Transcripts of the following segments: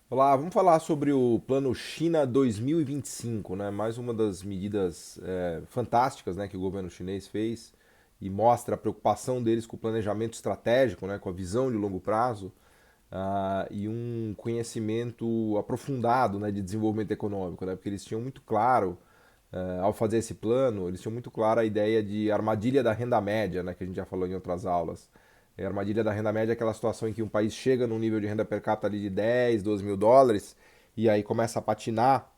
Olá, vamos falar sobre o Plano China 2025, né? Mais uma das medidas fantásticas, né, que o governo chinês fez e mostra a preocupação deles com o planejamento estratégico, né, com a visão de longo prazo e um conhecimento aprofundado, né, de desenvolvimento econômico, né? Porque eles tinham muito claro, ao fazer esse plano, eles tinham muito clara a ideia de armadilha da renda média, né, que a gente já falou em outras aulas. A armadilha da renda média é aquela situação em que um país chega num nível de renda per capita ali de 10, 12 mil dólares e aí começa a patinar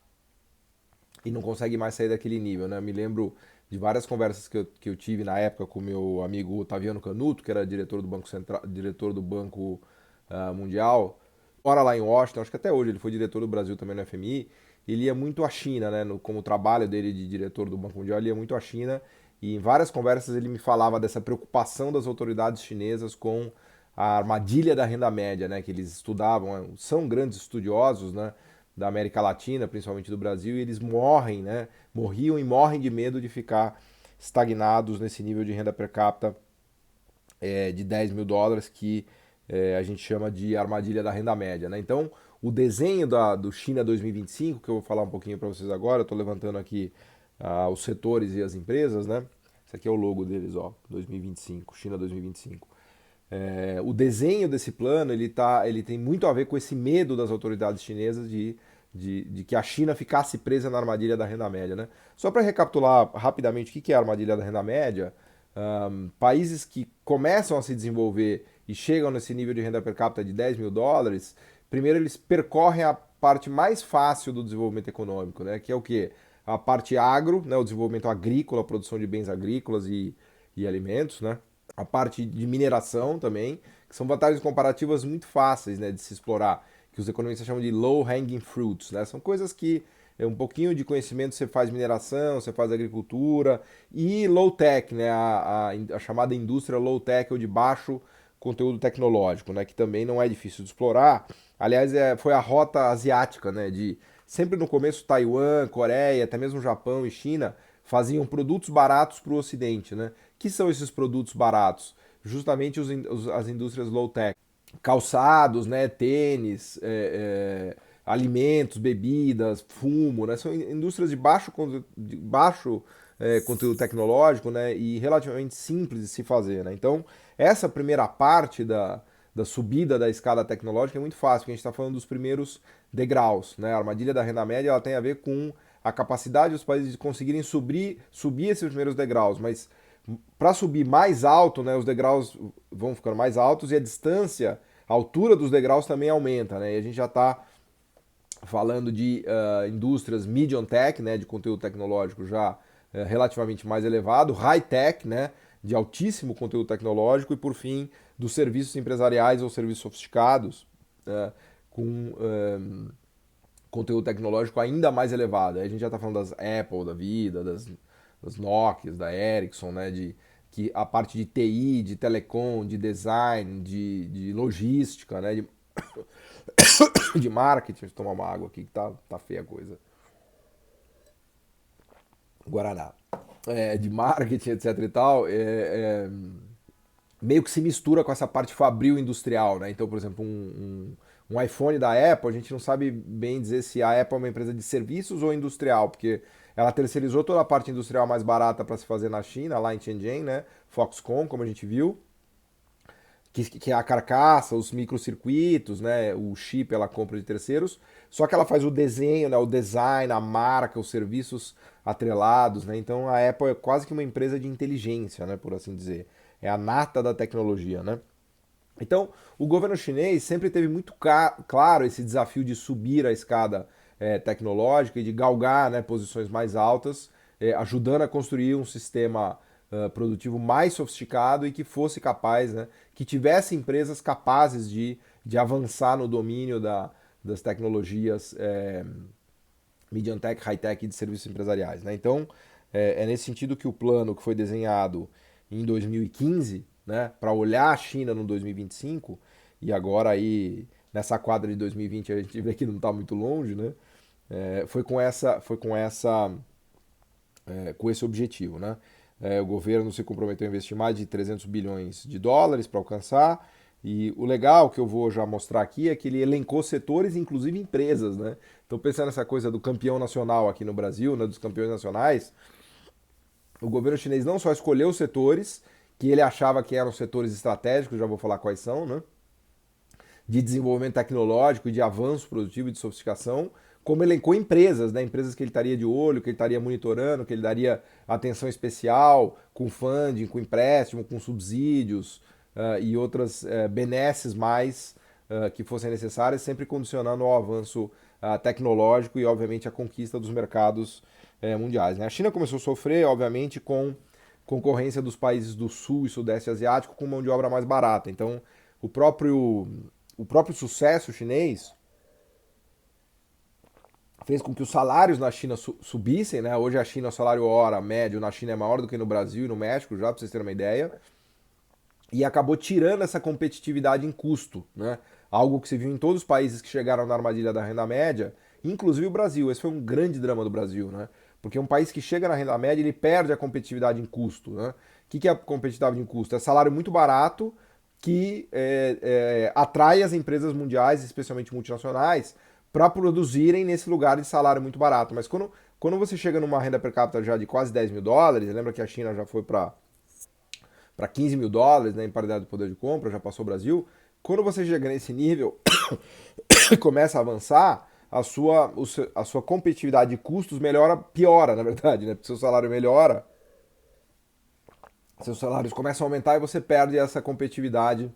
e não consegue mais sair daquele nível, né? Eu me lembro de várias conversas que eu tive na época com o meu amigo Otaviano Canuto, que era diretor do Banco Central, diretor do Banco Mundial, mora lá em Washington, acho que até hoje ele foi diretor do Brasil também no FMI. Ele ia muito à China, né? Como o trabalho dele de diretor do Banco Mundial, ele ia muito à China e em várias conversas ele me falava dessa preocupação das autoridades chinesas com a armadilha da renda média, né? Que eles estudavam, são grandes estudiosos, né? Da América Latina, principalmente do Brasil, e eles morrem, né? Morriam e morrem de medo de ficar estagnados nesse nível de renda per capita de 10 mil dólares que a gente chama de armadilha da renda média, né? Então, o desenho do China 2025, que eu vou falar um pouquinho para vocês agora, eu estou levantando aqui os setores e as empresas, né? Esse aqui é o logo deles, ó, 2025, China 2025. O desenho desse plano ele tem muito a ver com esse medo das autoridades chinesas de que a China ficasse presa na armadilha da renda média. Né? Só para recapitular rapidamente o que é a armadilha da renda média, países que começam a se desenvolver e chegam nesse nível de renda per capita de 10 mil dólares, primeiro eles percorrem a parte mais fácil do desenvolvimento econômico, né? Que é o quê? A parte agro, né? O desenvolvimento agrícola, a produção de bens agrícolas e alimentos, né? A parte de mineração também, que são vantagens comparativas muito fáceis, né, de se explorar, que os economistas chamam de low hanging fruits, né? São coisas que um pouquinho de conhecimento você faz mineração, você faz agricultura e low tech, né, a chamada indústria low tech ou de baixo conteúdo tecnológico, né, que também não é difícil de explorar. Aliás, foi a rota asiática, né, de sempre no começo Taiwan, Coreia, até mesmo Japão e China faziam produtos baratos para o Ocidente, né? Que são esses produtos baratos? Justamente as indústrias low-tech. Calçados, né, tênis, alimentos, bebidas, fumo, né? São indústrias de baixo conteúdo tecnológico, né, e relativamente simples de se fazer. Né? Então, essa primeira parte da subida da escada tecnológica é muito fácil, porque a gente está falando dos primeiros degraus. Né? A armadilha da renda média ela tem a ver com a capacidade dos países de conseguirem subir esses primeiros degraus, mas para subir mais alto, né, os degraus vão ficando mais altos e a distância, a altura dos degraus também aumenta, né? E a gente já está falando de indústrias medium tech, né, de conteúdo tecnológico já relativamente mais elevado, high tech, né, de altíssimo conteúdo tecnológico e por fim dos serviços empresariais ou serviços sofisticados com conteúdo tecnológico ainda mais elevado. Aí a gente já está falando das Apple da vida, das Nokias, da Ericsson, né, de que a parte de TI, de telecom, de design, de logística, né, de marketing. Deixa eu tomar uma água aqui que tá feia a coisa. Guaraná. De marketing, etc e tal, meio que se mistura com essa parte fabril industrial, né? Então, por exemplo, um iPhone da Apple, a gente não sabe bem dizer se a Apple é uma empresa de serviços ou industrial, porque ela terceirizou toda a parte industrial mais barata para se fazer na China, lá em Shenzhen, né? Foxconn, como a gente viu, que é a carcaça, os microcircuitos, né, o chip ela compra de terceiros, só que ela faz o desenho, né, o design, a marca, os serviços atrelados, né, então a Apple é quase que uma empresa de inteligência, né, por assim dizer, é a nata da tecnologia, né. Então, o governo chinês sempre teve muito claro esse desafio de subir a escada tecnológica e de galgar, né, posições mais altas, ajudando a construir um sistema produtivo mais sofisticado e que fosse capaz, né, que tivesse empresas capazes de avançar no domínio das tecnologias medium tech, high tech e de serviços empresariais. Né? Então, é nesse sentido que o plano que foi desenhado em 2015, né, para olhar a China no 2025, e agora aí nessa quadra de 2020 a gente vê que não está muito longe, né, com esse objetivo. Né. O governo se comprometeu a investir mais de 300 bilhões de dólares para alcançar, E o legal que eu vou já mostrar aqui é que ele elencou setores, inclusive empresas, né? Então, pensando nessa coisa do campeão nacional aqui no Brasil, né, dos campeões nacionais, o governo chinês não só escolheu os setores que ele achava que eram setores estratégicos, já vou falar quais são, né? De desenvolvimento tecnológico e de avanço produtivo e de sofisticação, como elencou empresas, né? Empresas que ele estaria de olho, que ele estaria monitorando, que ele daria atenção especial, com funding, com empréstimo, com subsídios e outras benesses mais que fossem necessárias, sempre condicionando ao avanço tecnológico e, obviamente, a conquista dos mercados mundiais. Né? A China começou a sofrer, obviamente, com concorrência dos países do sul e sudeste asiático com mão de obra mais barata. Então, o próprio, o próprio sucesso chinês fez com que os salários na China subissem, né? Hoje a China, o salário hora médio na China é maior do que no Brasil e no México, já para vocês terem uma ideia, e acabou tirando essa competitividade em custo, né? Algo que se viu em todos os países que chegaram na armadilha da renda média, inclusive o Brasil. Esse foi um grande drama do Brasil, né? Porque um país que chega na renda média, ele perde a competitividade em custo, né? O que é a competitividade em custo? É salário muito barato que atrai as empresas mundiais, especialmente multinacionais, para produzirem nesse lugar de salário muito barato. Mas quando você chega numa renda per capita já de quase 10 mil dólares, lembra que a China já foi para 15 mil dólares, né, em paridade do poder de compra, já passou o Brasil. Quando você chega nesse nível e começa a avançar, a sua competitividade de custos piora, na verdade, né? Porque seu salário melhora, seus salários começam a aumentar e você perde essa competitividade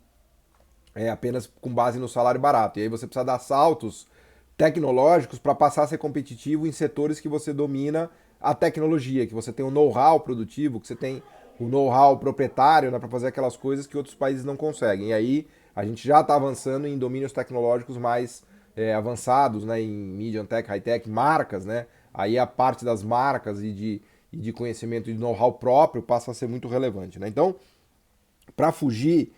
apenas com base no salário barato. E aí você precisa dar saltos tecnológicos para passar a ser competitivo em setores que você domina a tecnologia, que você tem o know-how produtivo, que você tem o know-how proprietário, né, para fazer aquelas coisas que outros países não conseguem. E aí a gente já está avançando em domínios tecnológicos mais avançados, né, em medium tech, high tech, marcas, né? Aí a parte das marcas e de conhecimento e de know-how próprio passa a ser muito relevante, né? Então, para fugir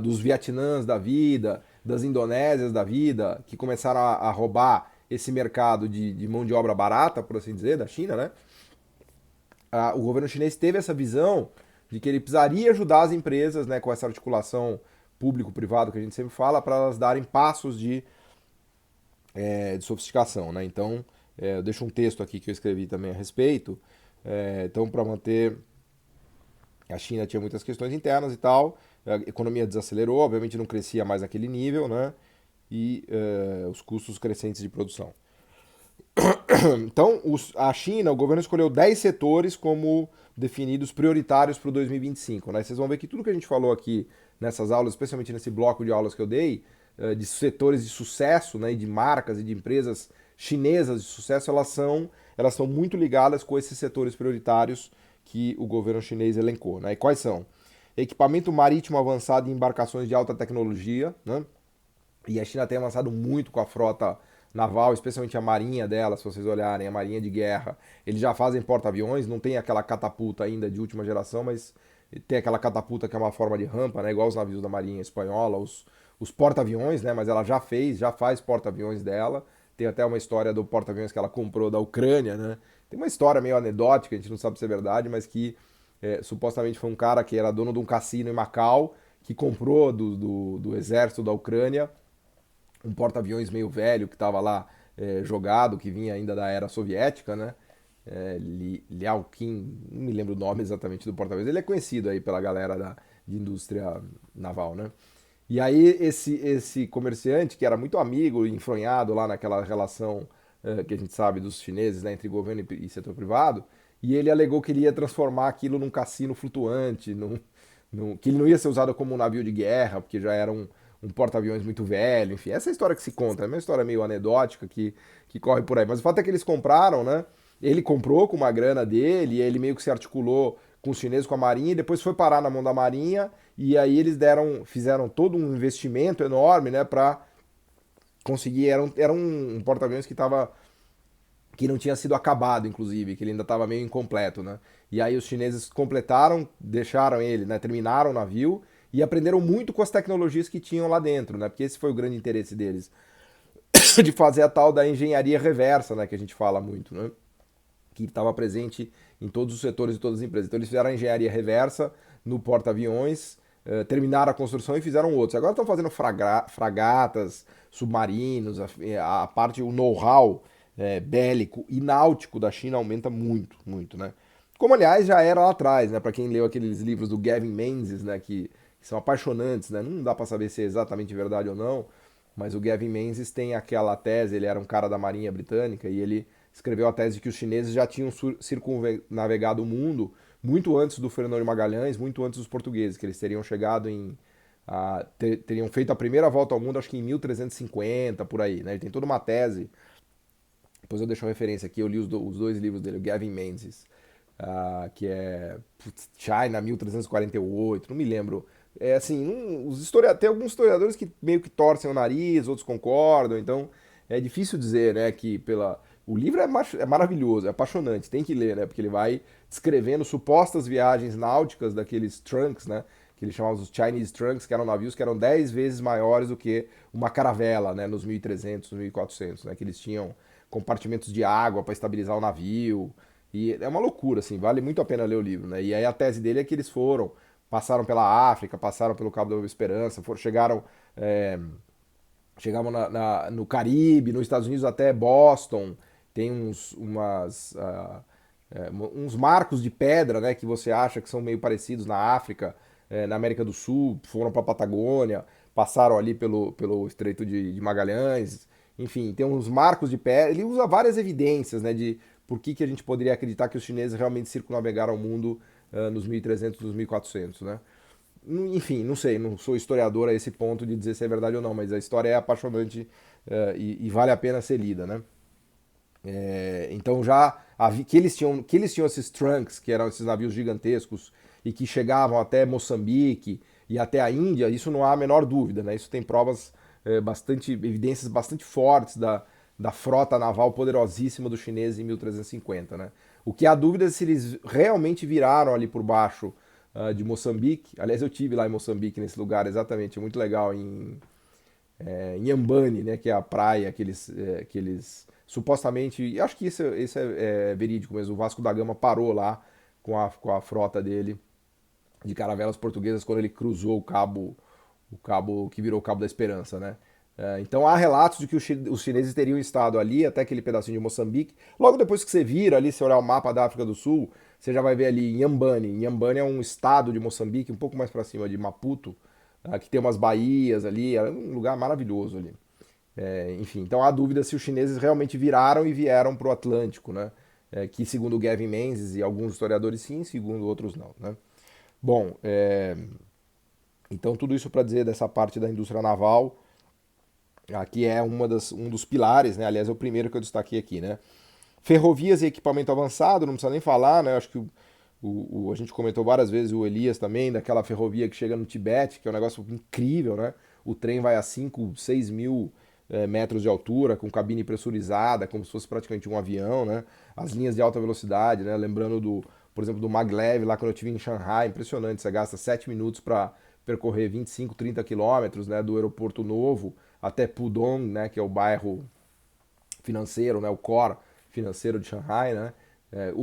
dos Vietnãs da vida, das Indonésias da vida, que começaram a roubar esse mercado de mão de obra barata, por assim dizer, da China, né? O governo chinês teve essa visão de que ele precisaria ajudar as empresas, né, com essa articulação público-privado que a gente sempre fala, para elas darem passos de sofisticação, né? Então, eu deixo um texto aqui que eu escrevi também a respeito. Então, para manter a China tinha muitas questões internas e tal, a economia desacelerou, obviamente não crescia mais naquele nível, né? E os custos crescentes de produção. Então, a China, o governo escolheu 10 setores como definidos prioritários para o 2025. Né? Vocês vão ver que tudo que a gente falou aqui nessas aulas, especialmente nesse bloco de aulas que eu dei, de setores de sucesso, né, e de marcas e de empresas chinesas de sucesso, elas são muito ligadas com esses setores prioritários que o governo chinês elencou. Né? E quais são? Equipamento marítimo avançado em embarcações de alta tecnologia, né? E a China tem avançado muito com a frota naval, especialmente a marinha dela, se vocês olharem, a marinha de guerra. Eles já fazem porta-aviões, não tem aquela catapulta ainda de última geração, mas tem aquela catapulta que é uma forma de rampa, né? Igual os navios da marinha espanhola, os porta-aviões, né? Mas ela já faz porta-aviões dela. Tem até uma história do porta-aviões que ela comprou da Ucrânia, né? Tem uma história meio anedótica, a gente não sabe se é verdade, mas que supostamente foi um cara que era dono de um cassino em Macau, que comprou do exército da Ucrânia um porta-aviões meio velho que estava lá jogado, que vinha ainda da era soviética, né? Liao Qin, não me lembro o nome exatamente do porta-aviões. Ele é conhecido aí pela galera de indústria naval, né? E aí esse comerciante, que era muito amigo e enfronhado lá naquela relação que a gente sabe dos chineses, né, entre governo e setor privado, e ele alegou que ele ia transformar aquilo num cassino flutuante, que ele não ia ser usado como um navio de guerra, porque já era um porta-aviões muito velho, enfim, essa é a história que se conta, é uma história meio anedótica que corre por aí. Mas o fato é que eles compraram, né? Ele comprou com uma grana dele, e ele meio que se articulou com os chineses, com a Marinha, e depois foi parar na mão da Marinha, e aí eles fizeram todo um investimento enorme, né, para conseguir, era um porta-aviões que não tinha sido acabado, inclusive, que ele ainda estava meio incompleto, né? E aí os chineses completaram, deixaram ele, né, terminaram o navio, e aprenderam muito com as tecnologias que tinham lá dentro, né? Porque esse foi o grande interesse deles, de fazer a tal da engenharia reversa, né? Que a gente fala muito, né? Que estava presente em todos os setores e todas as empresas. Então eles fizeram a engenharia reversa no porta-aviões, terminaram a construção e fizeram outros. Agora estão fazendo fragatas, submarinos, a parte, o know-how bélico e náutico da China aumenta muito, muito, né? Como, aliás, já era lá atrás, né? Para quem leu aqueles livros do Gavin Menzies, né? Que são apaixonantes, né? Não dá para saber se é exatamente verdade ou não, mas o Gavin Menzies tem aquela tese, ele era um cara da Marinha Britânica e ele escreveu a tese de que os chineses já tinham circunnavegado o mundo muito antes do Fernando de Magalhães, muito antes dos portugueses, que eles teriam chegado teriam feito a primeira volta ao mundo, acho que em 1350, por aí, né? Ele tem toda uma tese. Depois eu deixo uma referência aqui, eu li os dois livros dele, o Gavin Menzies, que é China 1348, não me lembro. É assim, tem alguns historiadores que meio que torcem o nariz, outros concordam, então é difícil dizer, né, que pela... O livro é maravilhoso, é apaixonante, tem que ler, né, porque ele vai descrevendo supostas viagens náuticas daqueles trunks, né, que eles chamavam os Chinese trunks, que eram navios que eram 10 vezes maiores do que uma caravela, né, nos 1300, 1400, né, que eles tinham compartimentos de água para estabilizar o navio, e é uma loucura, assim, vale muito a pena ler o livro, né? E aí a tese dele é que eles passaram pela África, passaram pelo Cabo da Boa Esperança, é, chegavam no Caribe, nos Estados Unidos até Boston, tem uns marcos de pedra, né, que você acha que são meio parecidos na África, na América do Sul, foram para a Patagônia, passaram ali pelo Estreito de Magalhães, enfim, tem uns marcos de pedra. Ele usa várias evidências, né, de por que a gente poderia acreditar que os chineses realmente circunnavegaram o mundo nos 1300, nos 1400, né? Enfim, não sei, não sou historiador a esse ponto de dizer se é verdade ou não, mas a história é apaixonante e vale a pena ser lida, né? Então que eles tinham esses trunks, que eram esses navios gigantescos e que chegavam até Moçambique e até a Índia, isso não há a menor dúvida, né? Isso tem provas evidências bastante fortes da frota naval poderosíssima dos chineses em 1350, né? O que há dúvida é se eles realmente viraram ali por baixo de Moçambique. Aliás, eu tive lá em Moçambique, nesse lugar, exatamente, é muito legal, em Ambani, né, que é a praia que eles supostamente, acho que isso é verídico mesmo, o Vasco da Gama parou lá com a frota dele de caravelas portuguesas quando ele cruzou o cabo que virou o Cabo da Esperança, né? Então há relatos de que os chineses teriam estado ali, até aquele pedacinho de Moçambique. Logo depois que você vira ali, se olhar o mapa da África do Sul, você já vai ver ali Inhambane. Inhambane é um estado de Moçambique, um pouco mais para cima de Maputo, que tem umas baías ali, é um lugar maravilhoso ali. Enfim, então há dúvida se os chineses realmente viraram e vieram para o Atlântico, né? Que segundo o Gavin Menzies e alguns historiadores sim, segundo outros não, né? Bom, então tudo isso para dizer dessa parte da indústria naval, aqui é um dos pilares, né? Aliás, é o primeiro que eu destaquei aqui, né? Ferrovias e equipamento avançado, não precisa nem falar, né? Acho que a gente comentou várias vezes o Elias também, daquela ferrovia que chega no Tibete, que é um negócio incrível, né? O trem vai a 5, 6 mil metros de altura, com cabine pressurizada, como se fosse praticamente um avião, né? As linhas de alta velocidade, né? Lembrando por exemplo, do Maglev, lá quando eu estive em Shanghai, impressionante, você gasta 7 minutos para percorrer 25, 30 quilômetros, né? Do aeroporto novo até Pudong, né? Que é o bairro financeiro, né? O core financeiro de Shanghai, né?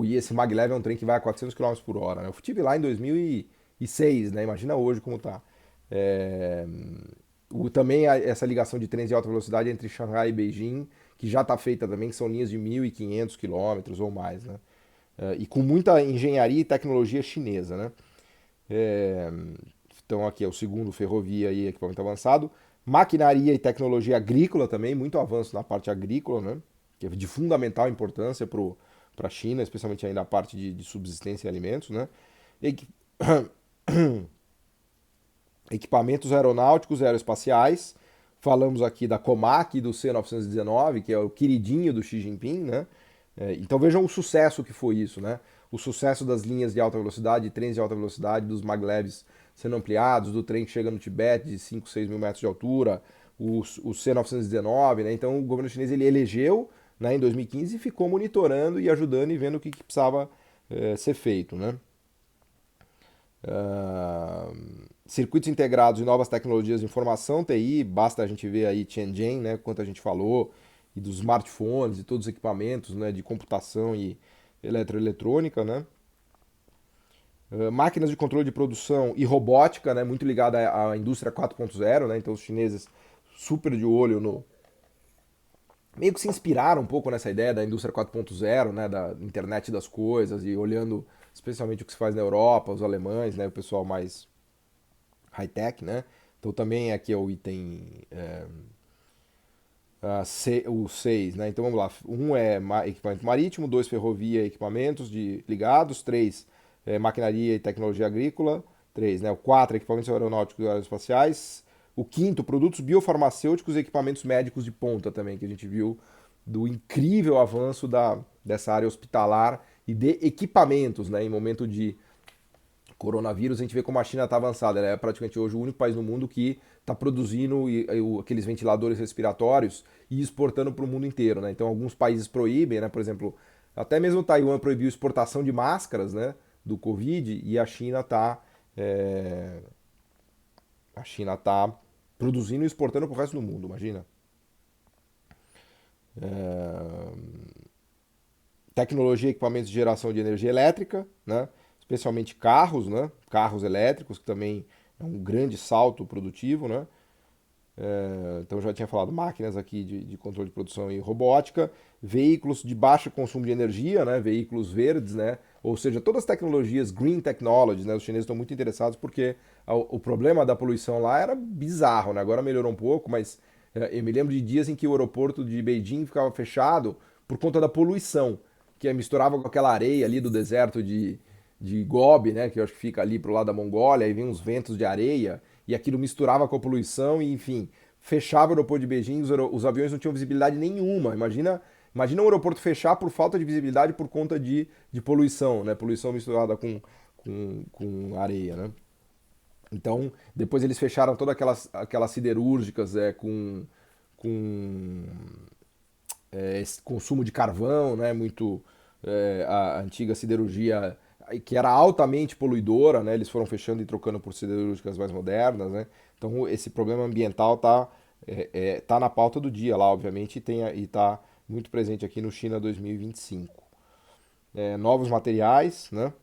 E esse Maglev é um trem que vai a 400 km por hora, né? Eu estive lá em 2006, né? Imagina hoje como tá. É, também essa ligação de trens de alta velocidade entre Shanghai e Beijing, que já está feita também, que são linhas de 1.500 quilômetros ou mais, né? E com muita engenharia e tecnologia chinesa, né? É, então aqui é o segundo, ferrovia e equipamento avançado. Maquinaria e tecnologia agrícola também, muito avanço na parte agrícola, né? Que é de fundamental importância para a China, especialmente ainda a parte de subsistência e alimentos, né? Equi- Equipamentos aeronáuticos e aeroespaciais. Falamos aqui da Comac e do C919, que é o queridinho do Xi Jinping, né? Então vejam o sucesso que foi isso, né? O sucesso das linhas de alta velocidade, trens de alta velocidade, dos maglevs sendo ampliados, do trem que chega no Tibete de 5, 6 mil metros de altura, o C919, né? Então o governo chinês ele elegeu, né, em 2015 e ficou monitorando e ajudando e vendo o que precisava ser feito, né? Circuitos integrados e novas tecnologias de informação, TI, basta a gente ver aí Tianjin, né, quanto a gente falou, e dos smartphones e todos os equipamentos, né, de computação e eletroeletrônica, né? Máquinas de controle de produção e robótica, né, muito ligada à indústria 4.0, né, então os chineses super de olho no... Meio que se inspiraram um pouco nessa ideia da indústria 4.0, né, da internet das coisas, e olhando especialmente o que se faz na Europa, os alemães, né, o pessoal mais high-tech, né. Então também aqui é o item o 6, né? Então vamos lá. Um é equipamento marítimo, dois ferrovia e equipamentos ligados, três maquinaria e tecnologia agrícola, três, né? O quatro equipamentos aeronáuticos e aeroespaciais, o quinto produtos biofarmacêuticos e equipamentos médicos de ponta também, que a gente viu do incrível avanço dessa área hospitalar e de equipamentos, né? Em momento de coronavírus, a gente vê como a China está avançada. Ela é praticamente hoje o único país no mundo que está produzindo aqueles ventiladores respiratórios e exportando para o mundo inteiro, né? Então, alguns países proíbem, né? Por exemplo, até mesmo Taiwan proibiu exportação de máscaras, né? Do Covid, e a China tá produzindo e exportando para o resto do mundo, imagina. Tecnologia e equipamentos de geração de energia elétrica, né? Especialmente carros, né? Carros elétricos, que também é um grande salto produtivo, né? Então já tinha falado máquinas aqui de controle de produção e robótica, veículos de baixo consumo de energia, né, veículos verdes, né, ou seja, todas as tecnologias green technologies, né, os chineses estão muito interessados porque o problema da poluição lá era bizarro, né, agora melhorou um pouco, mas eu me lembro de dias em que o aeroporto de Beijing ficava fechado por conta da poluição, que misturava com aquela areia ali do deserto de Gobi, né, que eu acho que fica ali pro lado da Mongólia, e vem uns ventos de areia, e aquilo misturava com a poluição e, enfim, fechava o aeroporto de Beijing, os aviões não tinham visibilidade nenhuma. Imagina um aeroporto fechar por falta de visibilidade por conta de poluição, né? Poluição misturada com areia, né? Então, depois eles fecharam todas aquelas siderúrgicas com esse consumo de carvão, né? Muito a antiga siderurgia que era altamente poluidora, né? Eles foram fechando e trocando por siderúrgicas mais modernas, né? Então esse problema ambiental tá na pauta do dia lá, obviamente, e está muito presente aqui no China 2025. Novos materiais, né?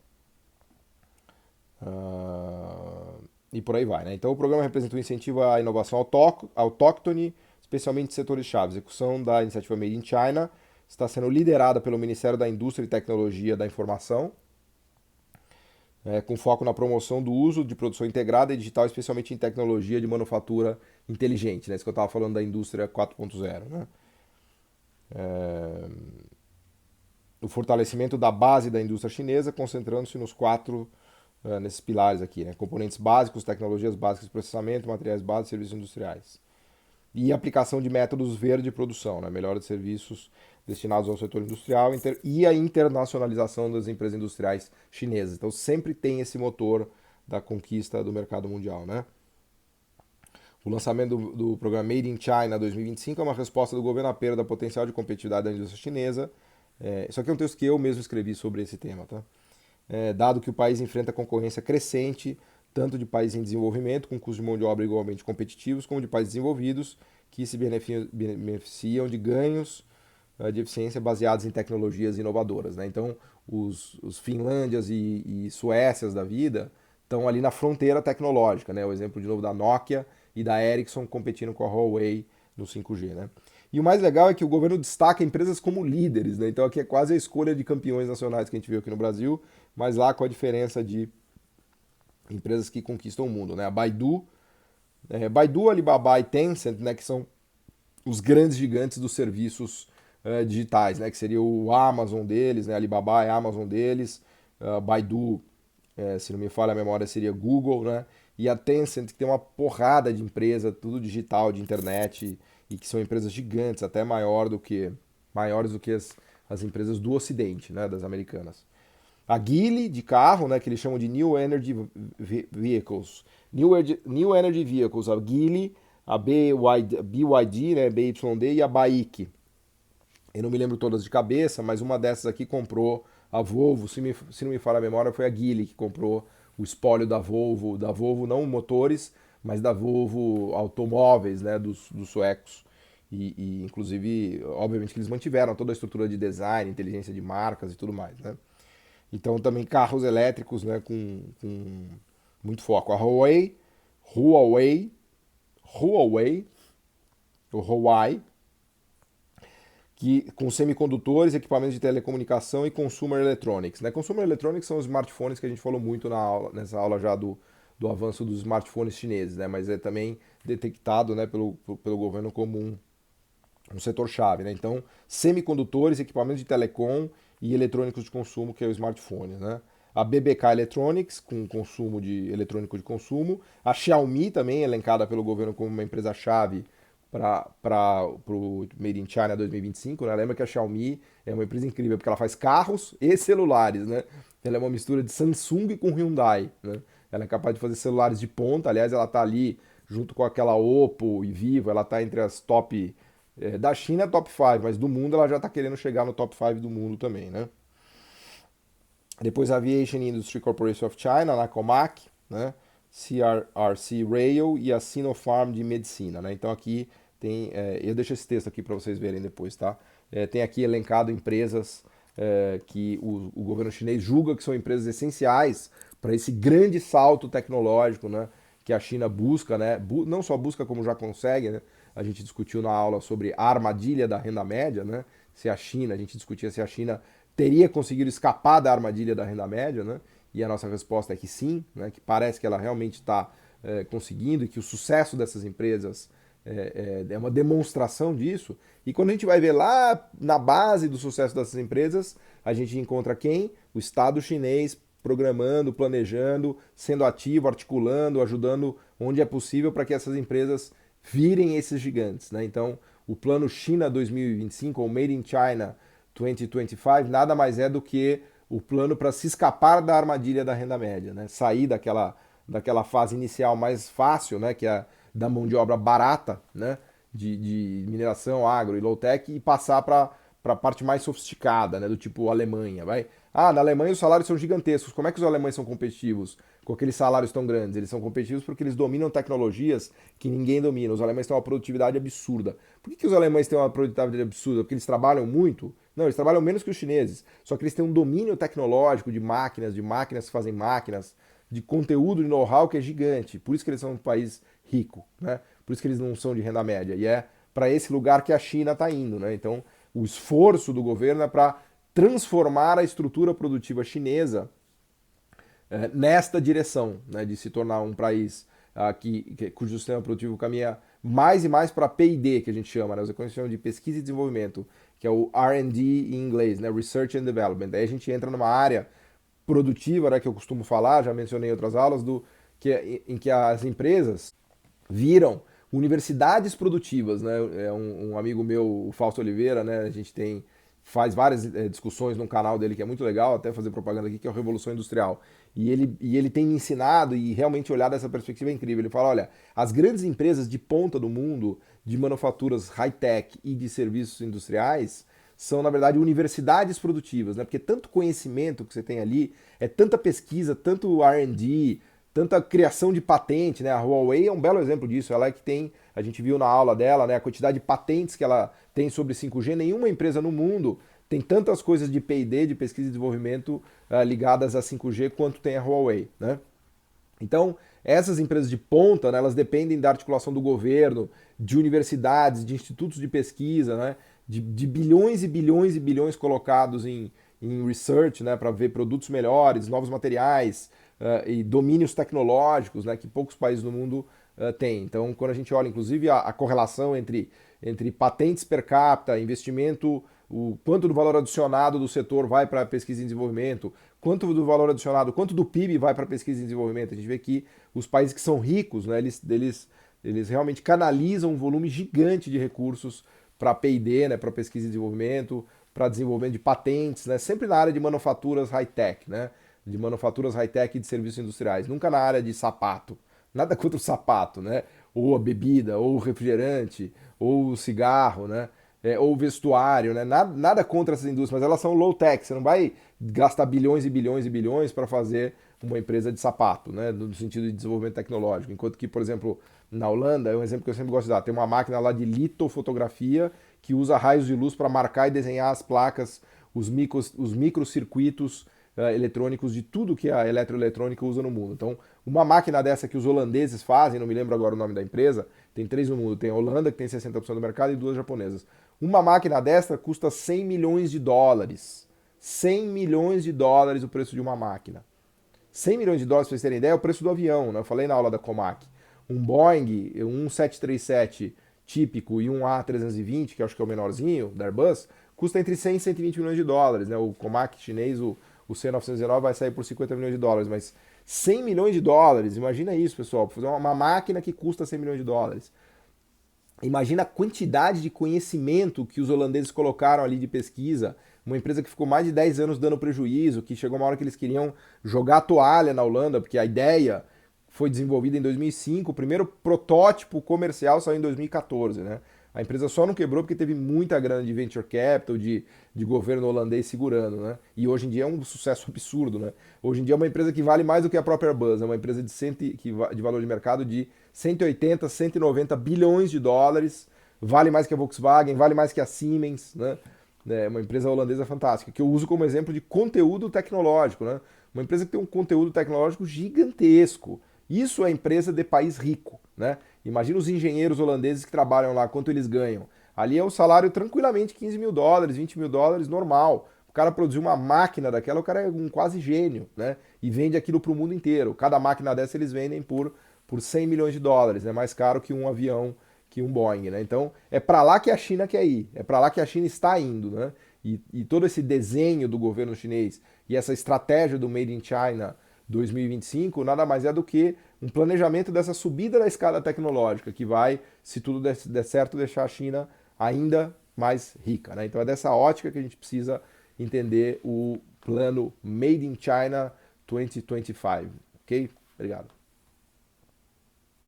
E por aí vai, né? Então o programa representa um incentivo à inovação autóctone, especialmente em setores chaves. A execução da iniciativa Made in China está sendo liderada pelo Ministério da Indústria e Tecnologia da Informação, com foco na promoção do uso de produção integrada e digital, especialmente em tecnologia de manufatura inteligente, né? Isso que eu estava falando da indústria 4.0, né? O fortalecimento da base da indústria chinesa, concentrando-se nos nesses pilares aqui, né? Componentes básicos, tecnologias básicas de processamento, materiais básicos e serviços industriais. E aplicação de métodos verdes de produção, né? Melhora de serviços destinados ao setor industrial e a internacionalização das empresas industriais chinesas. Então sempre tem esse motor da conquista do mercado mundial, né? O lançamento do programa Made in China 2025 é uma resposta do governo à perda potencial de competitividade da indústria chinesa. Isso aqui é um texto que eu mesmo escrevi sobre esse tema, tá? Dado que o país enfrenta concorrência crescente, tanto de países em desenvolvimento, com custos de mão de obra igualmente competitivos, como de países desenvolvidos, que se beneficiam de ganhos de eficiência baseados em tecnologias inovadoras, né? Então, os Finlândias e Suécias da vida estão ali na fronteira tecnológica, né? O exemplo de novo da Nokia e da Ericsson competindo com a Huawei no 5G, né? E o mais legal é que o governo destaca empresas como líderes, né? Então aqui é quase a escolha de campeões nacionais que a gente viu aqui no Brasil, mas lá com a diferença de empresas que conquistam o mundo, né? A Baidu, Alibaba e Tencent, né? Que são os grandes gigantes dos serviços digitais, né? Que seria o Amazon deles, né? Alibaba é a Amazon deles, Baidu, se não me falha a memória, seria Google, né? E a Tencent, que tem uma porrada de empresa, tudo digital, de internet, e que são empresas gigantes, até maiores do que as empresas do Ocidente, né? Das americanas. A Geely, de carro, né? Que eles chamam de New Energy Vehicles. New Energy Vehicles, a Geely, a BYD, né? BYD e a BAIC. Eu não me lembro todas de cabeça, mas uma dessas aqui comprou a Volvo, se não me falha a memória, foi a Geely que comprou o espólio da Volvo não motores, mas da Volvo automóveis, né, dos suecos. Inclusive, obviamente que eles mantiveram toda a estrutura de design, inteligência de marcas e tudo mais, né? Então também carros elétricos, né, com muito foco. A Huawei, o Huawei, que com semicondutores, equipamentos de telecomunicação e consumer electronics. Né? Consumer electronics são os smartphones que a gente falou muito nessa aula já do avanço dos smartphones chineses, né? Mas é também detectado, né, pelo governo como um setor-chave. Né? Então, semicondutores, equipamentos de telecom e eletrônicos de consumo, que é o smartphone. Né? A BBK Electronics, com consumo de eletrônico de consumo. A Xiaomi também, elencada pelo governo como uma empresa-chave para o Made in China 2025. Né? Lembra que a Xiaomi é uma empresa incrível, porque ela faz carros e celulares. Né? Ela é uma mistura de Samsung com Hyundai. Né? Ela é capaz de fazer celulares de ponta. Aliás, ela está ali junto com aquela Oppo e Vivo. Ela está entre as top da China é top 5, mas do mundo ela já está querendo chegar no top 5 do mundo também, né? Depois a Aviation Industry Corporation of China, a Comac, né? CRRC Rail e a Sinopharm de Medicina, né? Então aqui tem, eu deixo esse texto aqui para vocês verem depois, tá? Tem aqui elencado empresas que o governo chinês julga que são empresas essenciais para esse grande salto tecnológico, né? Que a China busca, né? Não só busca como já consegue, né? A gente discutiu na aula sobre a armadilha da renda média, né? Se a China, a gente discutia se a China teria conseguido escapar da armadilha da renda média, né? E a nossa resposta é que sim, né? Que parece que ela realmente está conseguindo e que o sucesso dessas empresas é uma demonstração disso. E quando a gente vai ver lá na base do sucesso dessas empresas, a gente encontra quem? O Estado chinês programando, planejando, sendo ativo, articulando, ajudando onde é possível para que essas empresas virem esses gigantes. Né? Então, o plano China 2025, ou Made in China 2025, nada mais é do que o plano para se escapar da armadilha da renda média, né? Sair daquela fase inicial mais fácil, né? Que é da mão de obra barata, né? De mineração, agro e low-tech, e passar para a parte mais sofisticada, né? Do tipo Alemanha. Vai? Na Alemanha os salários são gigantescos. Como é que os alemães são competitivos com aqueles salários tão grandes? Eles são competitivos porque eles dominam tecnologias que ninguém domina. Os alemães têm uma produtividade absurda. Por que os alemães têm uma produtividade absurda? Porque eles trabalham muito? Não, eles trabalham menos que os chineses. Só que eles têm um domínio tecnológico de máquinas que fazem máquinas, de conteúdo, de know-how que é gigante. Por isso que eles são um país rico, né? Por isso que eles não são de renda média. E é para esse lugar que a China está indo, né? Então, o esforço do governo é para transformar a estrutura produtiva chinesa nesta direção, né, de se tornar um país cujo sistema produtivo caminha mais e mais para P&D, que a gente chama, né, os economistas chamam de pesquisa e desenvolvimento, que é o R&D em inglês, né, Research and Development. Aí a gente entra numa área produtiva, né, que eu costumo falar, já mencionei em outras aulas, em que as empresas viram universidades produtivas, né? É um amigo meu, o Fausto Oliveira, né? A gente faz várias discussões no canal dele que é muito legal, até fazer propaganda aqui, que é a Revolução Industrial. E ele tem me ensinado e realmente olhar dessa perspectiva é incrível. Ele fala, olha, as grandes empresas de ponta do mundo, de manufaturas high-tech e de serviços industriais, são, na verdade, universidades produtivas, né? Porque tanto conhecimento que você tem ali, é tanta pesquisa, tanto R&D, tanta criação de patente, né? A Huawei é um belo exemplo disso. Ela é que tem, a gente viu na aula dela, né? A quantidade de patentes que ela tem sobre 5G. Nenhuma empresa no mundo tem tantas coisas de P&D, de pesquisa e desenvolvimento, ligadas a 5G quanto tem a Huawei, né? Então, essas empresas de ponta, né, elas dependem da articulação do governo, de universidades, de institutos de pesquisa, né, de bilhões e bilhões e bilhões colocados em research, né, para ver produtos melhores, novos materiais e domínios tecnológicos, né, que poucos países no mundo têm. Então, quando a gente olha, inclusive, a correlação entre patentes per capita, investimento, o quanto do valor adicionado do setor vai para pesquisa e desenvolvimento, quanto do valor adicionado, quanto do PIB vai para pesquisa e desenvolvimento. A gente vê que os países que são ricos, né, eles realmente canalizam um volume gigante de recursos para P&D, né, para pesquisa e desenvolvimento, para desenvolvimento de patentes, né, sempre na área de manufaturas high-tech, né, de manufaturas high-tech e de serviços industriais, nunca na área de sapato. Nada contra o sapato, né? Ou a bebida, ou o refrigerante, ou o cigarro, né? Ou o vestuário, né? Nada contra essas indústrias, mas elas são low-tech. Você não vai gastar bilhões e bilhões e bilhões para fazer uma empresa de sapato, né? No sentido de desenvolvimento tecnológico. Enquanto que, por exemplo, na Holanda, é um exemplo que eu sempre gosto de dar, tem uma máquina lá de litofotografia que usa raios de luz para marcar e desenhar as placas, os microcircuitos eletrônicos de tudo que a eletroeletrônica usa no mundo. Então, uma máquina dessa que os holandeses fazem, não me lembro agora o nome da empresa, tem 3 no mundo, tem a Holanda, que tem 60% do mercado, e 2 japonesas. Uma máquina dessa custa 100 milhões de dólares. 100 milhões de dólares o preço de uma máquina. 100 milhões de dólares, para vocês terem ideia, é o preço do avião, né? Eu falei na aula da Comac. Um Boeing, um 737 típico e um A320, que acho que é o menorzinho, da Airbus, custa entre 100 e 120 milhões de dólares, né? O Comac chinês, o C919 vai sair por 50 milhões de dólares, mas 100 milhões de dólares, imagina isso, pessoal, fazer uma máquina que custa 100 milhões de dólares. Imagina a quantidade de conhecimento que os holandeses colocaram ali de pesquisa, uma empresa que ficou mais de 10 anos dando prejuízo, que chegou uma hora que eles queriam jogar a toalha na Holanda, porque a ideia foi desenvolvida em 2005, o primeiro protótipo comercial saiu em 2014, né? A empresa só não quebrou porque teve muita grana de venture capital, de governo holandês segurando, né? E hoje em dia é um sucesso absurdo, né? Hoje em dia é uma empresa que vale mais do que a própria Airbus, é uma empresa de valor de mercado de 180, 190 bilhões de dólares, vale mais que a Volkswagen, vale mais que a Siemens, né? É uma empresa holandesa fantástica, que eu uso como exemplo de conteúdo tecnológico, né? Uma empresa que tem um conteúdo tecnológico gigantesco. Isso é empresa de país rico, né? Imagina os engenheiros holandeses que trabalham lá, quanto eles ganham. Ali é o salário tranquilamente 15 mil dólares, 20 mil dólares, normal. O cara produzir uma máquina daquela, o cara é um quase gênio, né? E vende aquilo para o mundo inteiro. Cada máquina dessa eles vendem por 100 milhões de dólares, é, né? Mais caro que um avião, que um Boeing, né? Então é para lá que a China quer ir, é para lá que a China está indo, né? E todo esse desenho do governo chinês e essa estratégia do Made in China 2025 nada mais é do que um planejamento dessa subida da escada tecnológica que vai, se tudo der certo, deixar a China ainda mais rica, né? Então é dessa ótica que a gente precisa entender o plano Made in China 2025, ok? Obrigado.